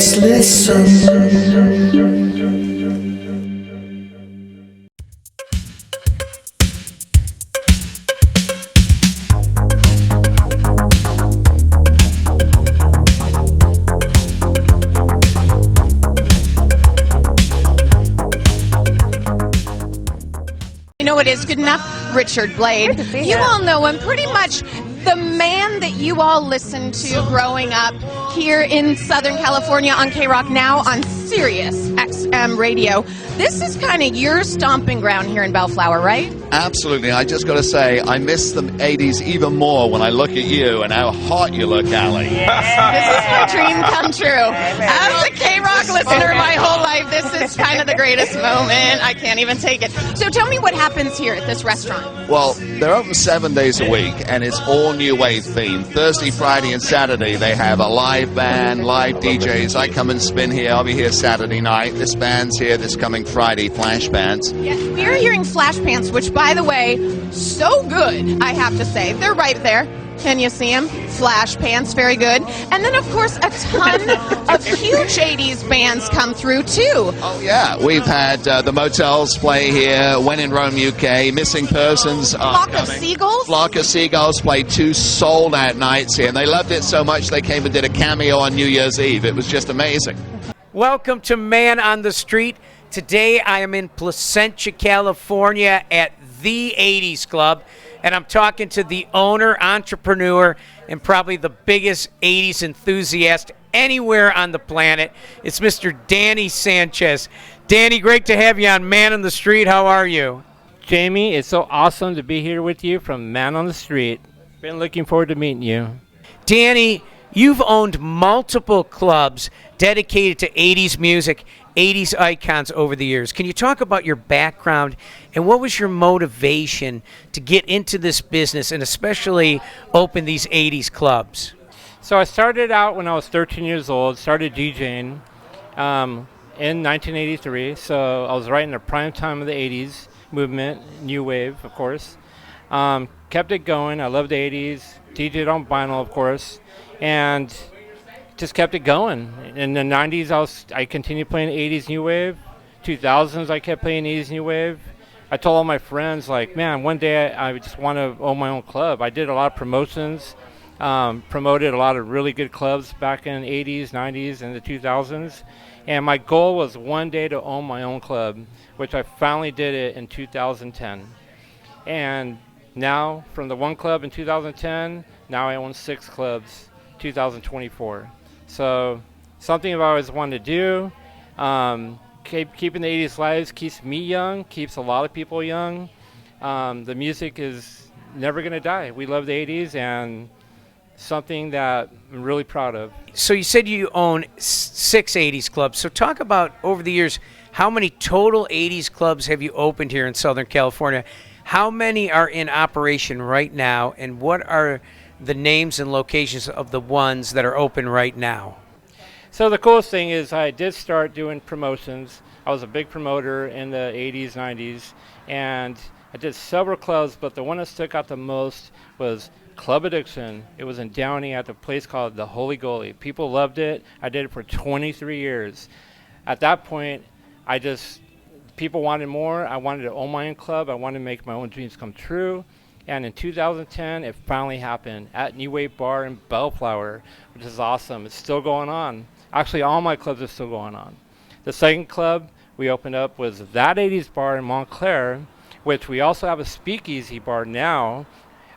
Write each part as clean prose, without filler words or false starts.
let's listen. You know what is good enough? Richard Blade. You all know him, pretty much the man that you all listened to growing up here in Southern California on K-Rock, now on Sirius XM Radio. This is kind of your stomping ground here in Bellflower, right? Absolutely. I just got to say, I miss the 80s even more when I look at you and how hot you look, Allie. This is my dream come true. As a K-Rock listener my whole life, this is kind of the greatest moment. I can't even take it. So tell me what happens here at this restaurant. Well, they're open 7 days a week, and it's all New Wave themed. Thursday, Friday, and Saturday, they have a live band, live DJs. I come and spin here. I'll be here Saturday night. This band's here this coming Friday, Flash Bands. Yes, we're hearing Flash Pants, which, by the way, so good, I have to say. They're right there. Can you see them? Flash Pants, very good. And then, of course, a ton of huge 80s bands come through, too. Oh, yeah. We've had the Motels play here, When in Rome, UK, Missing Persons. Flock of Seagulls? Flock of Seagulls played 2 sold-out nights here, and they loved it so much they came and did a cameo on New Year's Eve. It was just amazing. Welcome to Man on the Street. Today I am in Placentia, California at the 80s Club, and I'm talking to the owner, entrepreneur, and probably the biggest 80s enthusiast anywhere on the planet. It's Mr. Danny Sanchez. Danny, great to have you on Man on the Street. How are you? Jamie, it's so awesome to be here with you from Man on the Street. Been looking forward to meeting you. Danny, you've owned multiple clubs dedicated to 80s music, 80s icons over the years. Can you talk about your background and what was your motivation to get into this business and especially open these 80s clubs? So I started out when I was 13 years old, started DJing in 1983. So I was right in the prime time of the 80s movement, new wave, of course. Kept it going. I loved the 80s, DJed on vinyl, of course, and just kept it going. In the 90s, I continued playing 80s new wave. 2000s, I kept playing 80s new wave. I told all my friends, like, man, one day I just want to own my own club. I did a lot of promotions, promoted a lot of really good clubs back in the 80s, 90s, and the 2000s. And my goal was one day to own my own club, which I finally did it in 2010. And now, from the one club in 2010, now I own 6 clubs, 2024. So something I've always wanted to do. Keeping the 80s live keeps me young, keeps a lot of people young. The music is never going to die. We love the 80s, and something that I'm really proud of. So you said you own 6 80s clubs. So talk about, over the years, how many total 80s clubs have you opened here in Southern California? How many are in operation right now, and what are the names and locations of the ones that are open right now? So the coolest thing is I did start doing promotions. I was a big promoter in the 80s, 90s, and I did several clubs, but the one that stuck out the most was Club Addiction. It was in Downey at a place called the Holy Goalie. People loved it. I did it for 23 years. At that point, people wanted more. I wanted to own my own club. I wanted to make my own dreams come true. And in 2010, it finally happened at New Wave Bar in Bellflower, which is awesome. It's still going on. Actually, all my clubs are still going on. The second club we opened up was That 80s Bar in Montclair, which we also have a speakeasy bar now.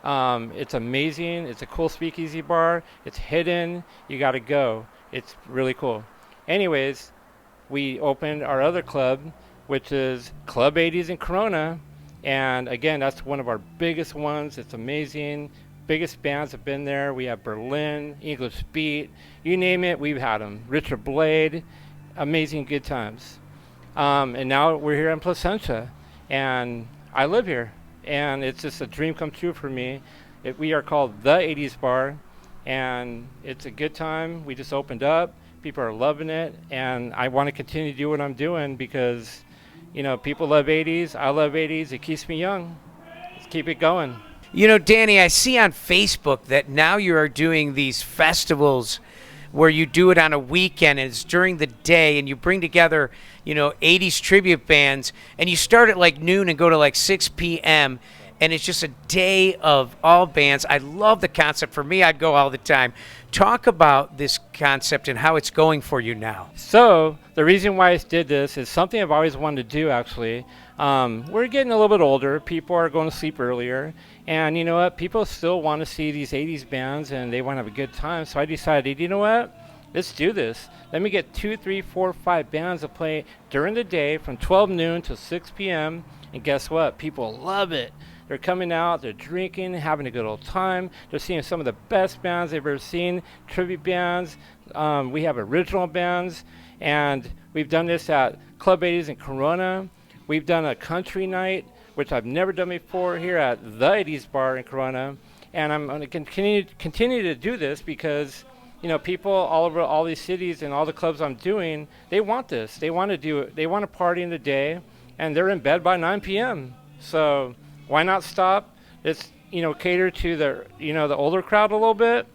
It's amazing. It's a cool speakeasy bar. It's hidden. You got to go. It's really cool. Anyways, we opened our other club, which is Club 80s in Corona. And again, that's one of our biggest ones. It's amazing. Biggest bands have been there. We have Berlin, English Beat, you name it, we've had them. Richard Blade, amazing good times. And now we're here in Placentia, and I live here. And it's just a dream come true for me. We are called The 80s Bar, and it's a good time. We just opened up. People are loving it, and I want to continue to do what I'm doing because people love 80s. I love 80s. It keeps me young. Let's keep it going. Danny, I see on Facebook that now you are doing these festivals where you do it on a weekend and it's during the day and you bring together, 80s tribute bands, and you start at like noon and go to like 6 p.m., and it's just a day of all bands. I love the concept. For me, I'd go all the time. Talk about this concept and how it's going for you now. So the reason why I did this is something I've always wanted to do, actually. We're getting a little bit older. People are going to sleep earlier. And you know what? People still want to see these 80s bands, and they want to have a good time. So I decided, you know what? Let's do this. Let me get 2, 3, 4, 5 bands to play during the day from 12 noon to 6 p.m. And guess what? People love it. They're coming out, they're drinking, having a good old time. They're seeing some of the best bands they've ever seen, tribute bands. We have original bands, and we've done this at Club 80s in Corona. We've done a country night, which I've never done before, here at the 80s bar in Corona. And I'm going to continue to do this because, people all over all these cities and all the clubs I'm doing, they want this. They want to do it. They want to party in the day, and they're in bed by 9 p.m. So why not stop? Let's, cater to the older crowd a little bit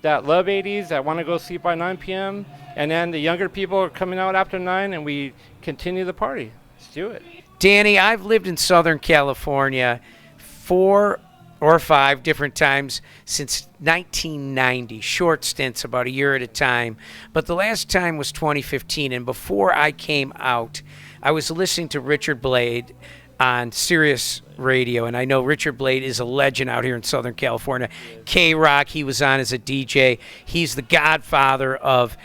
that love 80s, that want to go sleep by 9 p.m. And then the younger people are coming out after 9, and we continue the party. Let's do it. Danny, I've lived in Southern California 4 or 5 different times since 1990, short stints, about a year at a time. But the last time was 2015, and before I came out, I was listening to Richard Blade on Sirius Radio, and I know Richard Blade is a legend out here in Southern California. K-Rock, he was on as a DJ. He's the godfather of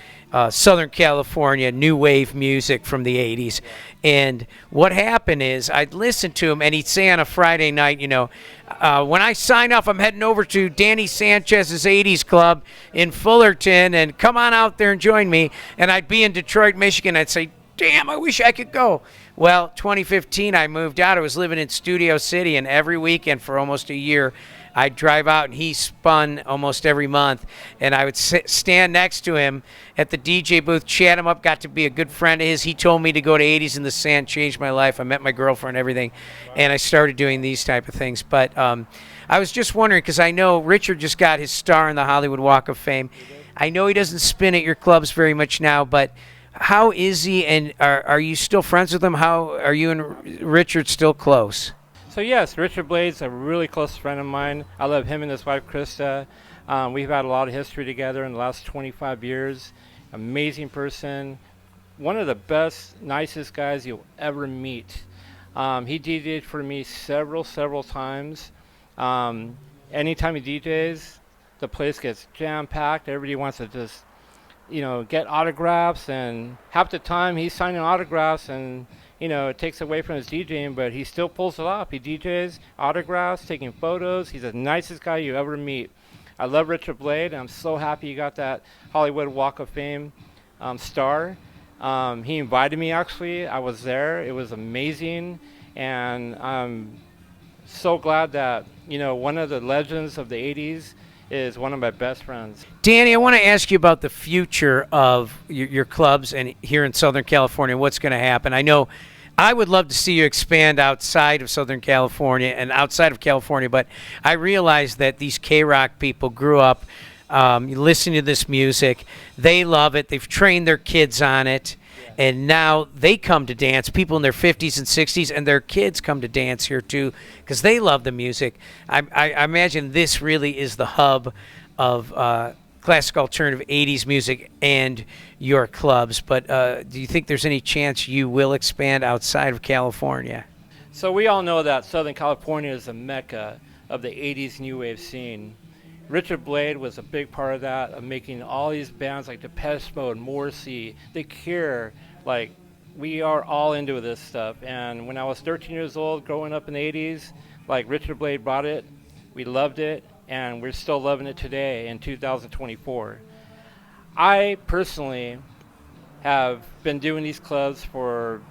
Southern California new wave music from the 80s. And what happened is I'd listen to him, and he'd say on a Friday night, when I sign off, I'm heading over to Danny Sanchez's 80s Club in Fullerton, and come on out there and join me. And I'd be in Detroit, Michigan. I'd say, damn, I wish I could go. Well, 2015, I moved out. I was living in Studio City, and every weekend for almost a year, I'd drive out, and he spun almost every month. And I would stand next to him at the DJ booth, chat him up, got to be a good friend of his. He told me to go to 80s in the Sand, changed my life. I met my girlfriend and everything, and I started doing these type of things. But I was just wondering, because I know Richard just got his star in the Hollywood Walk of Fame. I know he doesn't spin at your clubs very much now, but how is he, and are you still friends with him? How are you and Richard still close? So yes, Richard Blade's a really close friend of mine. I love him and his wife, Krista. We've had a lot of history together in the last 25 years. Amazing person. One of the best, nicest guys you'll ever meet. He DJed for me several times. Anytime he DJs, the place gets jam-packed. Everybody wants to just get autographs, and half the time he's signing autographs, and it takes away from his DJing, but he still pulls it off. He DJs, autographs, taking photos. He's the nicest guy you ever meet. I love Richard Blade, and I'm so happy he got that Hollywood Walk of Fame star. He invited me, actually. I was there. It was amazing, and I'm so glad that one of the legends of the 80s is one of my best friends. Danny, I want to ask you about the future of your clubs and here in Southern California, what's going to happen. I know I would love to see you expand outside of Southern California and outside of California, but I realize that these K-Rock people grew up listening to this music. They love it. They've trained their kids on it. And now they come to dance, people in their 50s and 60s, and their kids come to dance here too because they love the music. I imagine this really is the hub of classic alternative 80s music and your clubs. But do you think there's any chance you will expand outside of California? So we all know that Southern California is the mecca of the 80s new wave scene. Richard Blade was a big part of that, of making all these bands like Depeche Mode, Morrissey, The Cure. Like, we are all into this stuff. And when I was 13 years old, growing up in the 80s, like Richard Blade brought it, we loved it, and we're still loving it today in 2024. I personally have been doing these clubs for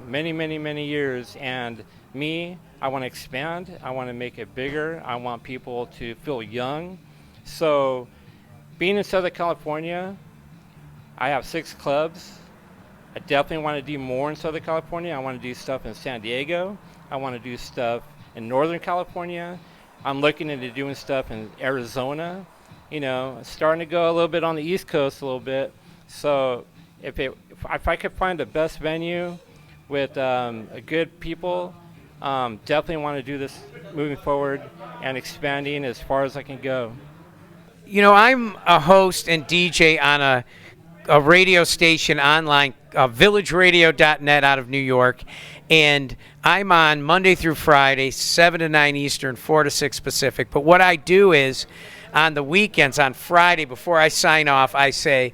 many years, and I want to expand. I want to make it bigger. I want people to feel young. So being in Southern California, I have 6 clubs. I definitely want to do more in Southern California. I want to do stuff in San Diego. I want to do stuff in Northern California. I'm looking into doing stuff in Arizona. starting to go a little bit on the East Coast a little bit. So if I could find the best venue with a good people, definitely want to do this moving forward and expanding as far as I can go. I'm a host and DJ on a radio station online, villageradio.net out of New York, and I'm on Monday through Friday, 7 to 9 Eastern, 4 to 6 Pacific. But what I do is on the weekends, on Friday, before I sign off, I say,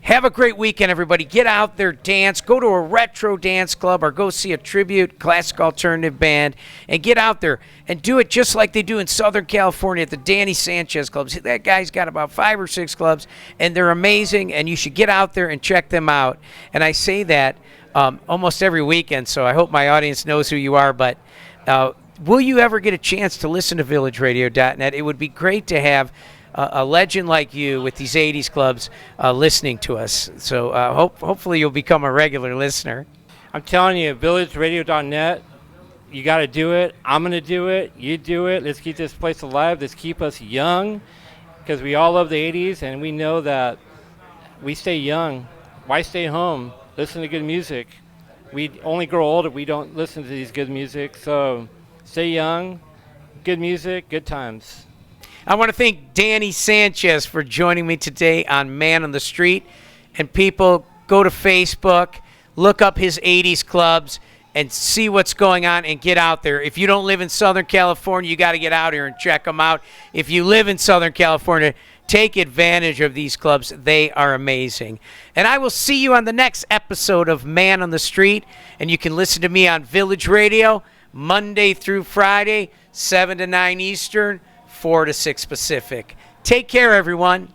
have a great weekend, everybody. Get out there, dance, go to a retro dance club or go see a tribute classic alternative band and get out there and do it just like they do in Southern California at the Danny Sanchez clubs. That guy's got about 5 or 6 clubs, and they're amazing, and you should get out there and check them out. And I say that almost every weekend, so I hope my audience knows who you are. But will you ever get a chance to listen to villageradio.net? It would be great to have a legend like you with these 80s clubs listening to us. So hopefully you'll become a regular listener. I'm telling you, villageradio.net, you got to do it. I'm going to do it. You do it. Let's keep this place alive. Let's keep us young, because we all love the 80s, and we know that we stay young. Why stay home? Listen to good music. We only grow old if we don't listen to these good music. So stay young, good music, good times. I want to thank Danny Sanchez for joining me today on Man on the Street. And people, go to Facebook, look up his 80s clubs, and see what's going on and get out there. If you don't live in Southern California, you got to get out here and check them out. If you live in Southern California, take advantage of these clubs. They are amazing. And I will see you on the next episode of Man on the Street. And you can listen to me on Village Radio Monday through Friday, 7 to 9 Eastern, 4 to 6 Pacific. Take care, everyone.